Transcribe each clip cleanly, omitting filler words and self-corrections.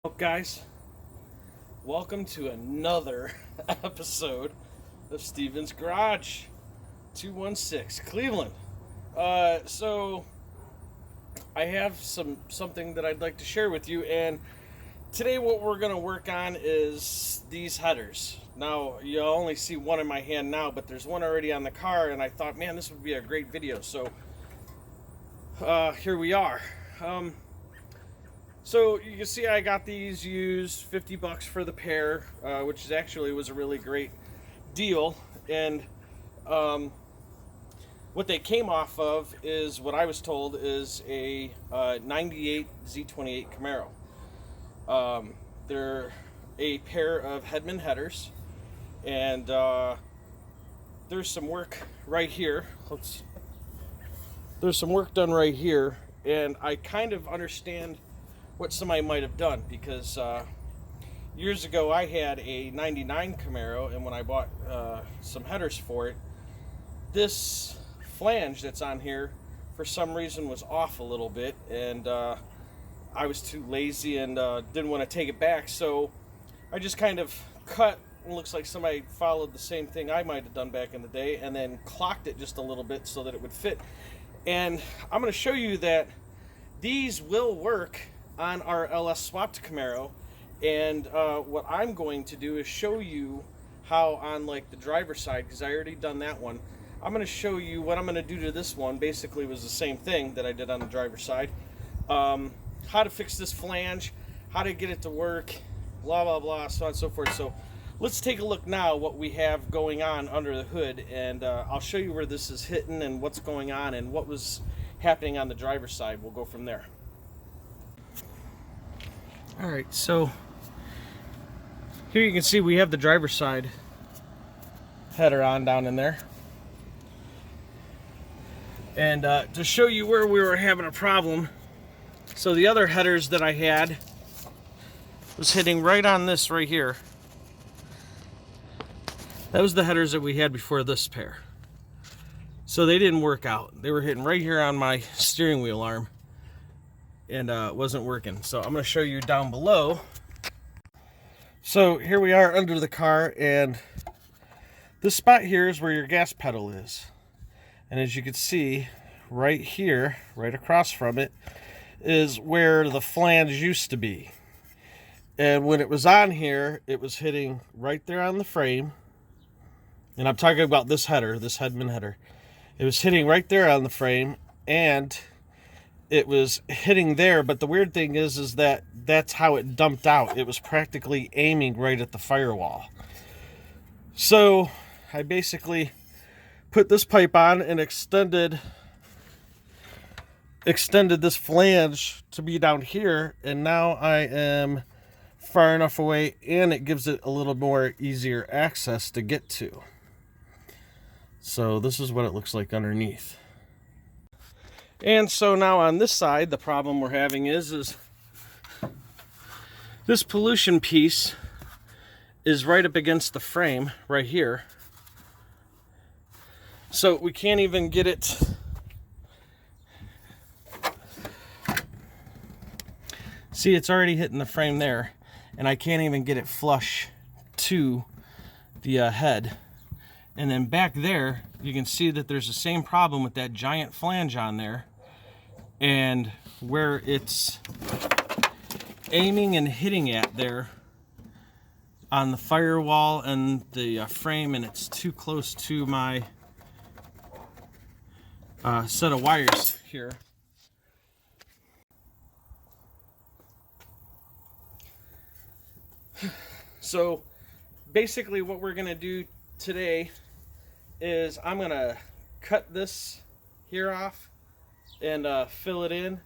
Up, guys? Welcome to another episode of Steven's Garage 216 Cleveland. So I have something that I'd like to share with you, and today what we're going to work on is these headers. Now you'll only see one in my hand now, but there's one already on the car, and I thought, man, this would be a great video. So here we are. So you can see I got these used, $50 for the pair, which is actually was a really great deal. And what they came off of is what I was told is a 98 Z28 Camaro. They're a pair of Headman headers, and there's some work right here. There's some work done right here, and I kind of understand what somebody might have done, because years ago I had a 99 Camaro, and when I bought some headers for it, this flange that's on here for some reason was off a little bit, and I was too lazy and didn't want to take it back, so I just kind of cut. It looks like somebody followed the same thing I might have done back in the day, and then clocked it just a little bit so that it would fit. And I'm going to show you that these will work on our LS swapped Camaro, and what I'm going to do is show you how on like the driver's side, because I already done that one. I'm going to show you what I'm going to do to this one. Basically was the same thing that I did on the driver's side. How to fix this flange, how to get it to work, blah blah blah, so on and so forth. So let's take a look now what we have going on under the hood, and I'll show you where this is hitting and what's going on and what was happening on the driver's side. We'll go from there. Alright, so here you can see we have the driver's side header on down in there. And to show you where we were having a problem, so the other headers that I had was hitting right on this right here. That was the headers that we had before this pair. So they didn't work out. They were hitting right here on my steering wheel arm, and it wasn't working. So I'm going to show you down below. So here we are under the car, and this spot here is where your gas pedal is. And as you can see, right here, right across from it, is where the flange used to be. And when it was on here, it was hitting right there on the frame. And I'm talking about this header, this Headman header. It was hitting right there on the frame, and it was hitting there, but the weird thing is that that's how it dumped out. It was practically aiming right at the firewall. So I basically put this pipe on and extended this flange to be down here, and now I am far enough away, and it gives it a little more easier access to get to. So this is what it looks like underneath. And so now on this side, the problem we're having is this pollution piece is right up against the frame right here. So we can't even get it. See, it's already hitting the frame there, and I can't even get it flush to the head. And then back there, you can see that there's the same problem with that giant flange on there, and where it's aiming and hitting at there on the firewall and the frame, and it's too close to my set of wires here. So basically what we're going to do today is I'm going to cut this here off and fill it in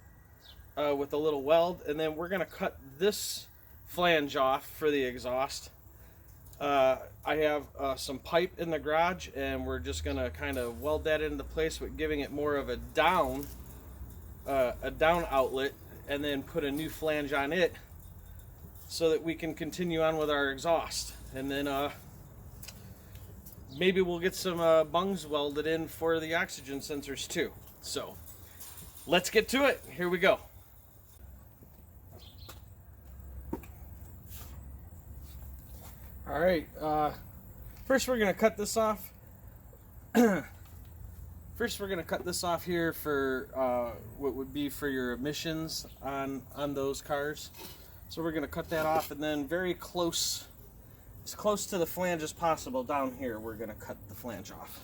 with a little weld, and then we're going to cut this flange off for the exhaust. I have some pipe in the garage, and we're just going to kind of weld that into place with giving it more of a down outlet, and then put a new flange on it so that we can continue on with our exhaust. And then maybe we'll get some bungs welded in for the oxygen sensors too. So let's get to it. Here we go. All right, first we're gonna cut this off. First we're gonna cut this off here for what would be for your emissions on those cars. So we're gonna cut that off, and then very close, as close to the flange as possible down here, we're gonna cut the flange off.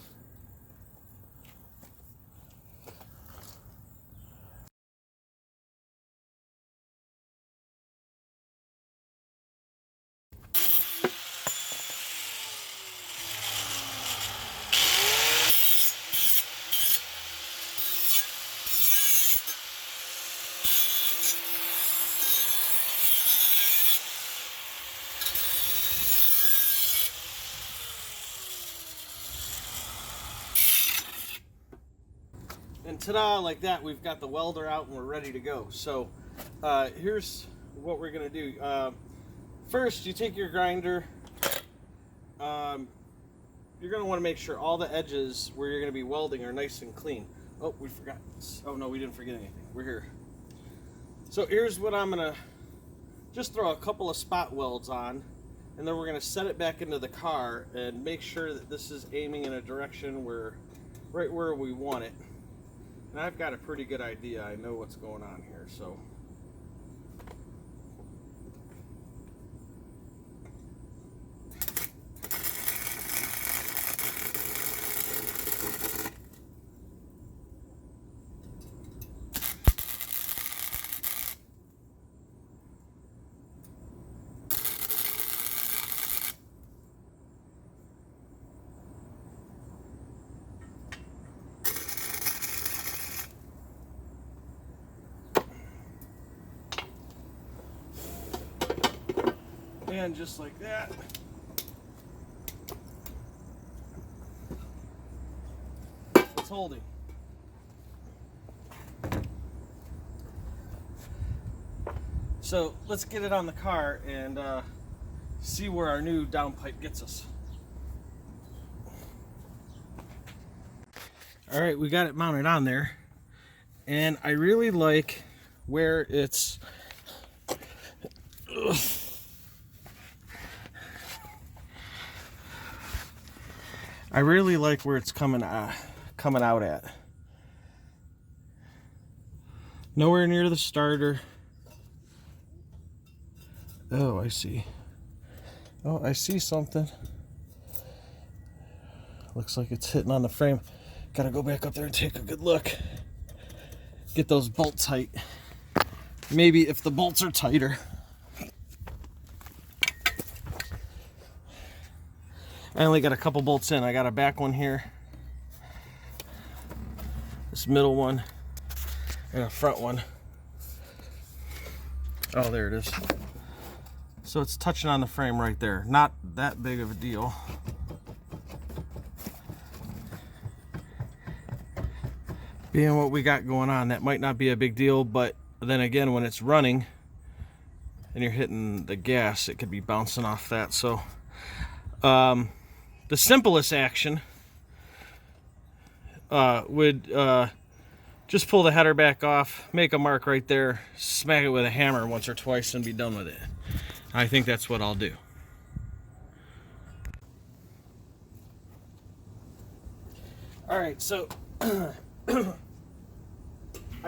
And ta-da, like that, we've got the welder out and we're ready to go. So here's what we're gonna do. First, you take your grinder. You're gonna wanna make sure all the edges where you're gonna be welding are nice and clean. Oh, we forgot. Oh no, we didn't forget anything. We're here. So here's what I'm gonna, just throw a couple of spot welds on, and then we're gonna set it back into the car and make sure that this is aiming in a direction where, right where we want it. And I've got a pretty good idea. I know what's going on here, so. And just like that. It's holding. So let's get it on the car and see where our new downpipe gets us. All right, we got it mounted on there, and I really like where it's coming out at. Nowhere near the starter. Oh, I see. Oh, I see something. Looks like it's hitting on the frame. Gotta go back up there and take a good look. Get those bolts tight. Maybe if the bolts are tighter. I only got a couple bolts in. I got a back one here, this middle one, and a front one. Oh, there it is. So it's touching on the frame right there. Not that big of a deal. Being what we got going on, that might not be a big deal, but then again, when it's running and you're hitting the gas, it could be bouncing off that. So the simplest action would just pull the header back off, make a mark right there, smack it with a hammer once or twice, and be done with it. I think that's what I'll do. All right, so I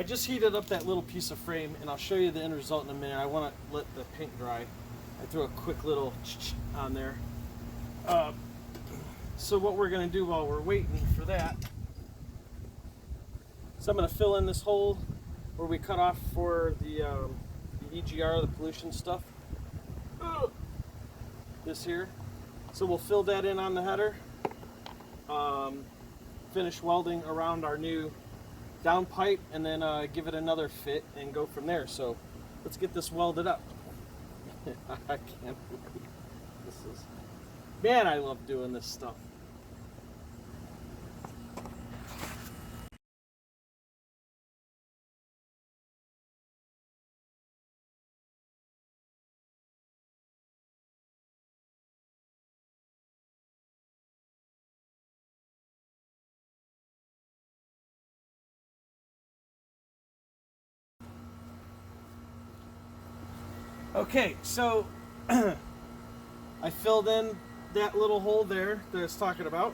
just heated up that little piece of frame, and I'll show you the end result in a minute. I want to let the paint dry. I threw a quick little on there. So what we're going to do while we're waiting for that, so I'm going to fill in this hole where we cut off for the EGR, the pollution stuff. This here. So we'll fill that in on the header. Finish welding around our new downpipe, and then give it another fit and go from there. So let's get this welded up. I can't believe this is. Man, I love doing this stuff. Okay, so I filled in that little hole there that I was talking about,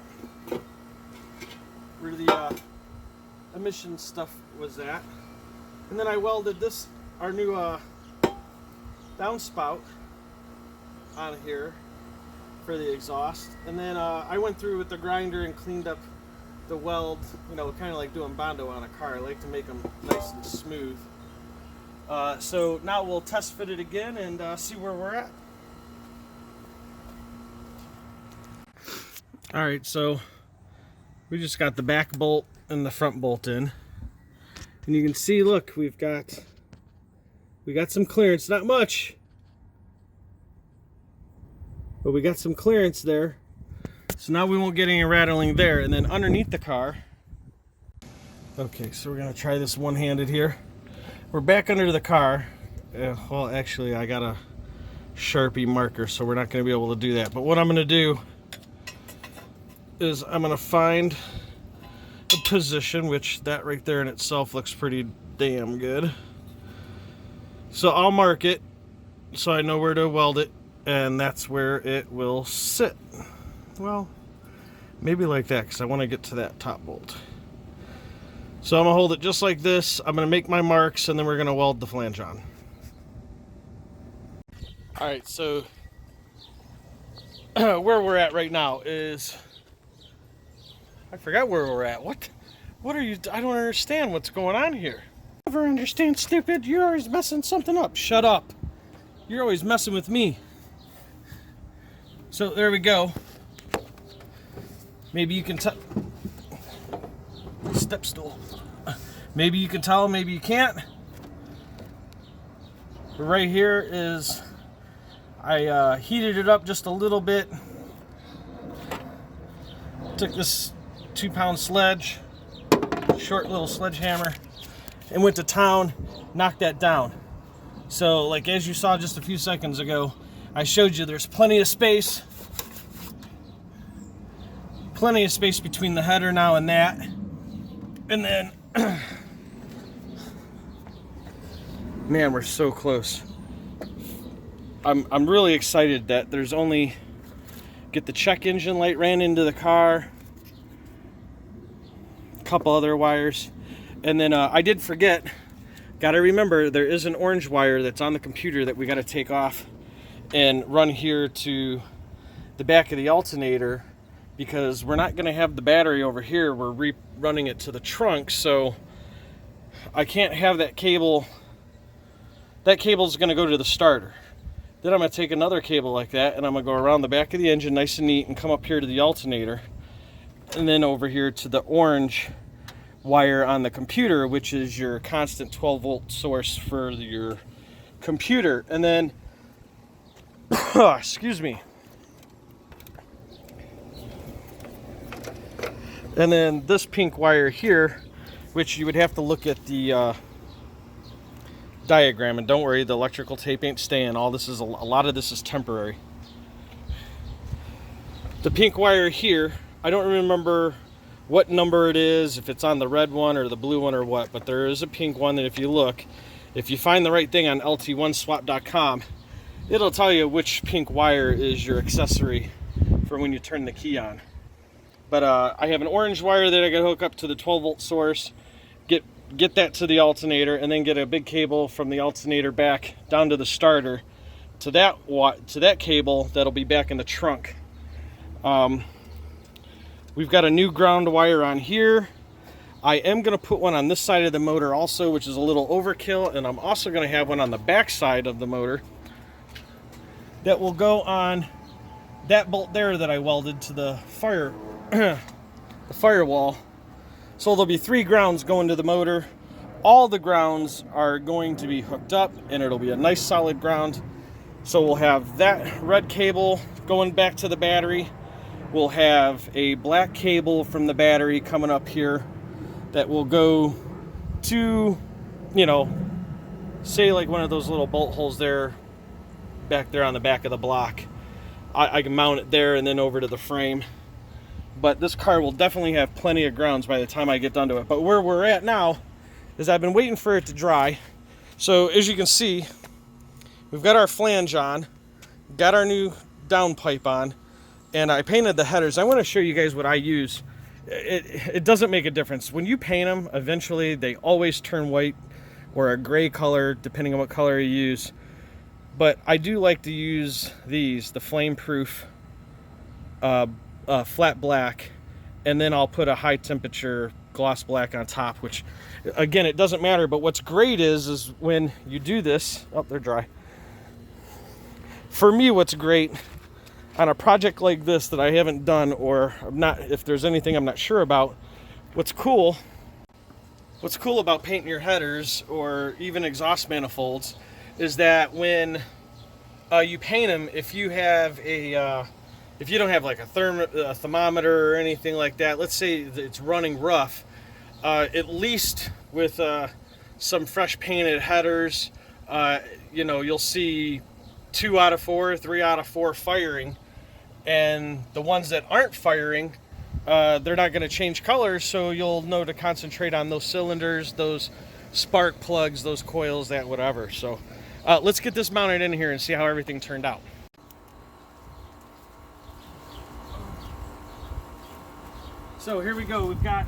where the emission stuff was at. And then I welded this, our new downspout on here for the exhaust. And then I went through with the grinder and cleaned up the weld, you know, kind of like doing Bondo on a car. I like to make them nice and smooth. So now we'll test fit it again and see where we're at. Alright, so we just got the back bolt and the front bolt in. And you can see, look, we got some clearance, not much, but we got some clearance there. So now we won't get any rattling there. And then underneath the car, okay, so we're gonna try this one-handed here. We're back under the car. Well, actually, I got a Sharpie marker, so we're not gonna be able to do that. But what I'm gonna do is I'm gonna find a position, which that right there in itself looks pretty damn good. So I'll mark it so I know where to weld it, and that's where it will sit. Well, maybe like that, because I want to get to that top bolt. So I'm gonna hold it just like this. I'm gonna make my marks, and then we're gonna weld the flange on. All right, so where we're at right now is, I forgot where we're at. What are you? I don't understand what's going on here. Never understand, stupid. You're always messing something up. Shut up. You're always messing with me. So there we go. Maybe you can tell. Step stool. Maybe you can tell, maybe you can't. Right here is, I heated it up just a little bit. Took this 2-pound sledge, short little sledgehammer, and went to town, knocked that down. So, like as you saw just a few seconds ago, I showed you there's plenty of space. Plenty of space between the header now and that. And then, man, we're so close. I'm really excited that there's only, get the check engine light ran into the car, a couple other wires, and then I did forget, gotta remember there is an orange wire that's on the computer that we gotta take off and run here to the back of the alternator, because we're not going to have the battery over here. We're running it to the trunk, so I can't have that cable. That cable's going to go to the starter. Then I'm going to take another cable like that, and I'm going to go around the back of the engine nice and neat and come up here to the alternator, and then over here to the orange wire on the computer, which is your constant 12-volt source for your computer. And then, excuse me. And then this pink wire here, which you would have to look at the diagram, and don't worry, the electrical tape ain't staying. All this is a lot of this is temporary. The pink wire here, I don't remember what number it is, if it's on the red one or the blue one or what, but there is a pink one that if you look, if you find the right thing on lt1swap.com, it'll tell you which pink wire is your accessory for when you turn the key on. But I have an orange wire that I got to hook up to the 12-volt source, get that to the alternator, and then get a big cable from the alternator back down to the starter to that cable that'll be back in the trunk. We've got a new ground wire on here. I am going to put one on this side of the motor also, which is a little overkill, and I'm also going to have one on the back side of the motor that will go on that bolt there that I welded to the the firewall. So there'll be 3 grounds going to the motor. All the grounds are going to be hooked up, and it'll be a nice solid ground. So we'll have that red cable going back to the battery. We'll have a black cable from the battery coming up here that will go to, you know, say like one of those little bolt holes there, back there on the back of the block. I can mount it there and then over to the frame. But this car will definitely have plenty of grounds by the time I get done to it. But where we're at now is I've been waiting for it to dry. So as you can see, we've got our flange on, got our new downpipe on, and I painted the headers. I want to show you guys what I use. It doesn't make a difference. When you paint them, eventually they always turn white or a gray color, depending on what color you use. But I do like to use these, the flame proof flat black, and then I'll put a high temperature gloss black on top, which again, it doesn't matter. But what's great is when you do this, oh, they're dry. For me, what's great on a project like this that I haven't done, or not, if there's anything I'm not sure about, what's cool about painting your headers or even exhaust manifolds is that when you paint them, if you have if you don't have like a thermometer or anything like that, let's say that it's running rough, at least with some fresh painted headers, you know, you'll see 2 out of 4, 3 out of 4 firing, and the ones that aren't firing, they're not going to change colors, so you'll know to concentrate on those cylinders, those spark plugs, those coils, that whatever. So let's get this mounted in here and see how everything turned out. So here we go. We've got,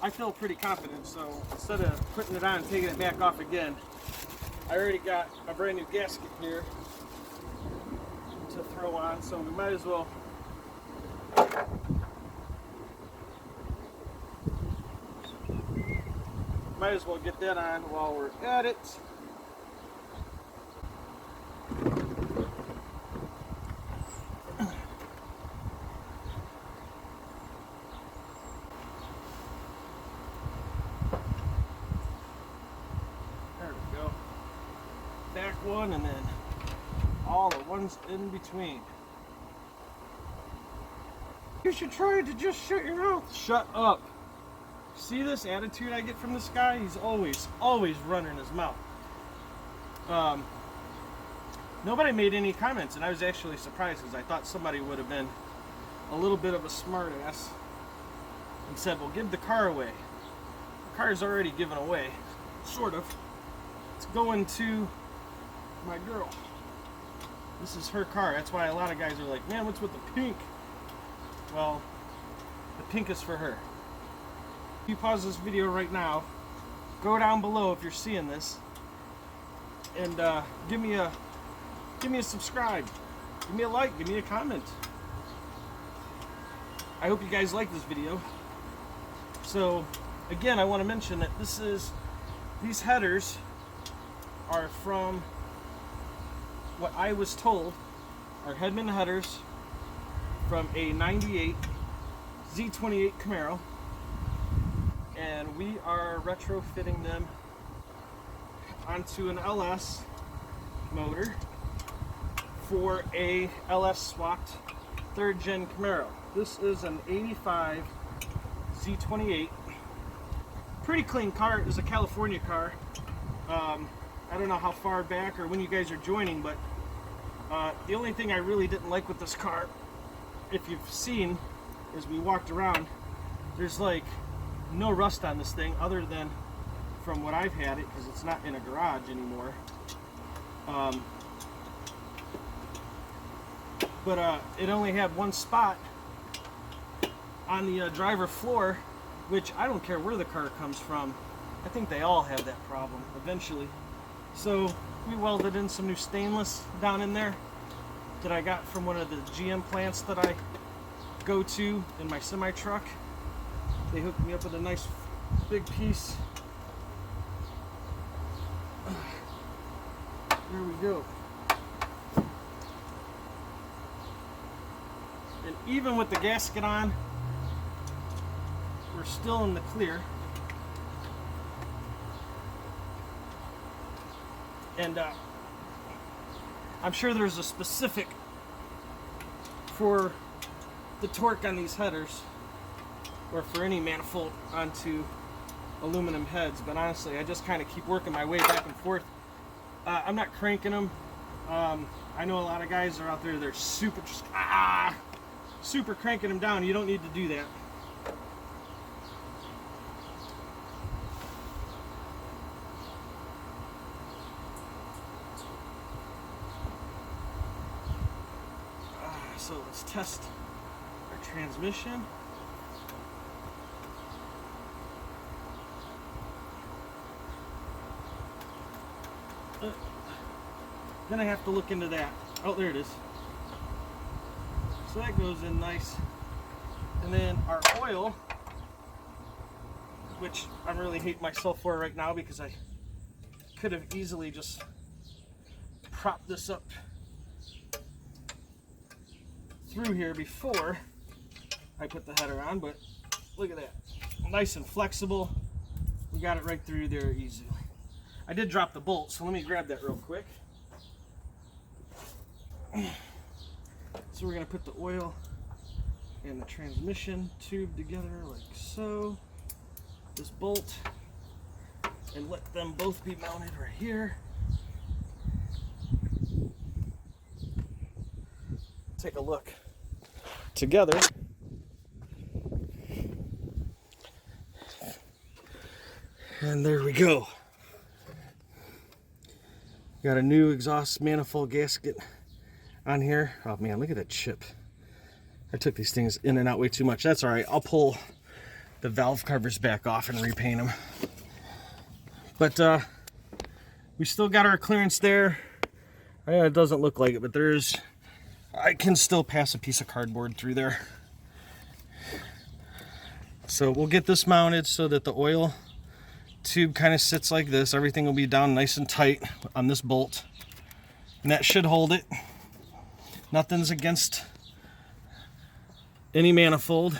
I feel pretty confident, so instead of putting it on and taking it back off again, I already got a brand new gasket here to throw on, so we might as well get that on while we're at it. There we go. Back one, and then all the ones in between. You should try to just shut your mouth. Shut up. See this attitude I get from this guy? He's always running his mouth. Nobody made any comments, and I was actually surprised because I thought somebody would have been a little bit of a smart ass and said, well, give the car away. The car is already given away, sort of. It's going to my girl. This is her car. That's why a lot of guys are like, man, what's with the pink? Well, the pink is for her. If you pause this video right now, go down below if you're seeing this, and give me a subscribe, give me a like, give me a comment. I hope you guys like this video. So again, I want to mention that these headers are from what I was told are Hedman headers from a 98 Z28 Camaro, and we are retrofitting them onto an LS motor for a LS swapped 3rd gen Camaro. This is an 85 Z28. Pretty clean car. It is a California car. I don't know how far back or when you guys are joining, but the only thing I really didn't like with this car, if you've seen, as we walked around, there's like no rust on this thing other than from what I've had it, because it's not in a garage anymore. But it only had one spot on the driver floor, which I don't care where the car comes from. I think they all have that problem eventually. So we welded in some new stainless down in there that I got from one of the GM plants that I go to in my semi truck. They hooked me up with a nice big piece. There we go. And even with the gasket on, we're still in the clear. And I'm sure there's a specific for the torque on these headers, or for any manifold onto aluminum heads, but honestly I just kind of keep working my way back and forth. I'm not cranking them. I know a lot of guys are out there, they're super cranking them down. You don't need to do that. So let's test our transmission. Then I have to look into that. Oh, there it is. So that goes in nice. And then our oil, which I really hate myself for right now because I could have easily just propped this up through here before I put the header on, but look at that. Nice and flexible. We got it right through there easily. I did drop the bolt, so let me grab that real quick. So we're going to put the oil and the transmission tube together like so. This bolt, and let them both be mounted right here. Take a look together. And there we go. Got a new exhaust manifold gasket on here. Oh man, look at that chip. I took these things in and out way too much. That's all right. I'll pull the valve covers back off and repaint them. But we still got our clearance there. It doesn't look like it, but I can still pass a piece of cardboard through there. So we'll get this mounted so that the oil tube kind of sits like this. Everything will be down nice and tight on this bolt, and that should hold it. Nothing's against any manifold,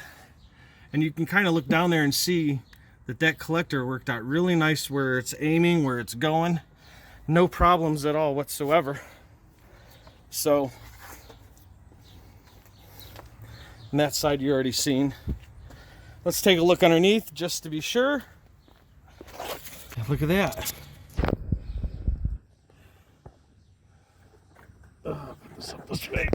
and you can kind of look down there and see that collector worked out really nice where it's aiming, where it's going. No problems at all whatsoever. So, and that side you already seen. Let's take a look underneath just to be sure. Look at that. Put this up this way.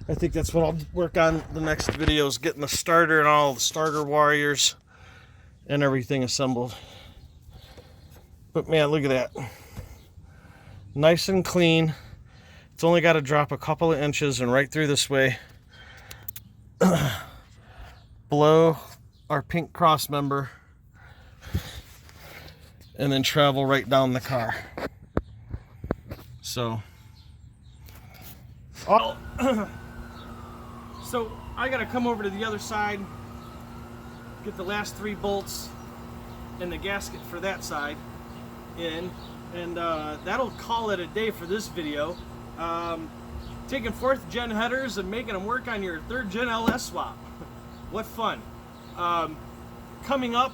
I think that's what I'll work on the next video, is getting the starter and all the starter wires and everything assembled. But man, look at that. Nice and clean. It's only got to drop a couple of inches and right through this way. Below our pink cross member. And then travel right down the car. So, so I gotta come over to the other side, get the last 3 bolts and the gasket for that side in, and that'll call it a day for this video. Taking 4th gen headers and making them work on your 3rd gen LS swap. What fun. Coming up,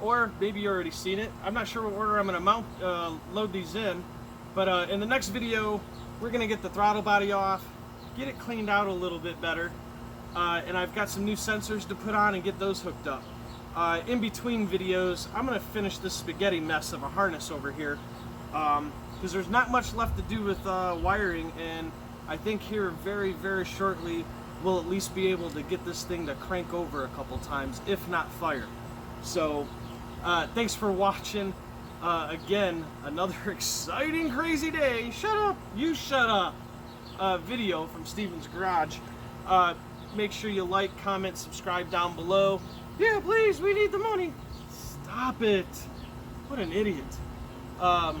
or maybe you already seen it. I'm not sure what order I'm going to load these in, but in the next video, we're going to get the throttle body off, get it cleaned out a little bit better, and I've got some new sensors to put on and get those hooked up. In between videos, I'm going to finish this spaghetti mess of a harness over here, because there's not much left to do with wiring, and I think here very, very shortly, we'll at least be able to get this thing to crank over a couple times, if not fire. So, thanks for watching. Again, another exciting, crazy day. Shut up! You shut up! Video from Steven's Garage. Make sure you like, comment, subscribe down below. Yeah, please, we need the money. Stop it. What an idiot. And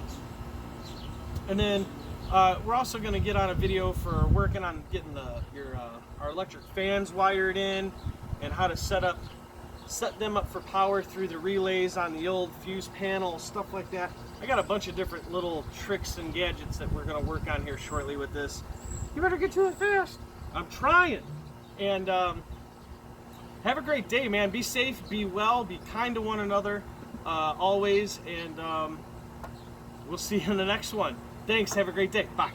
then we're also going to get on a video for working on getting our electric fans wired in, and how to set them up for power through the relays on the old fuse panel, stuff like that. I got a bunch of different little tricks and gadgets that we're going to work on here shortly with this. You better get to it fast. I'm trying. And have a great day, man. Be safe, be well, be kind to one another always, and we'll see you in the next one. Thanks. Have a great day. Bye.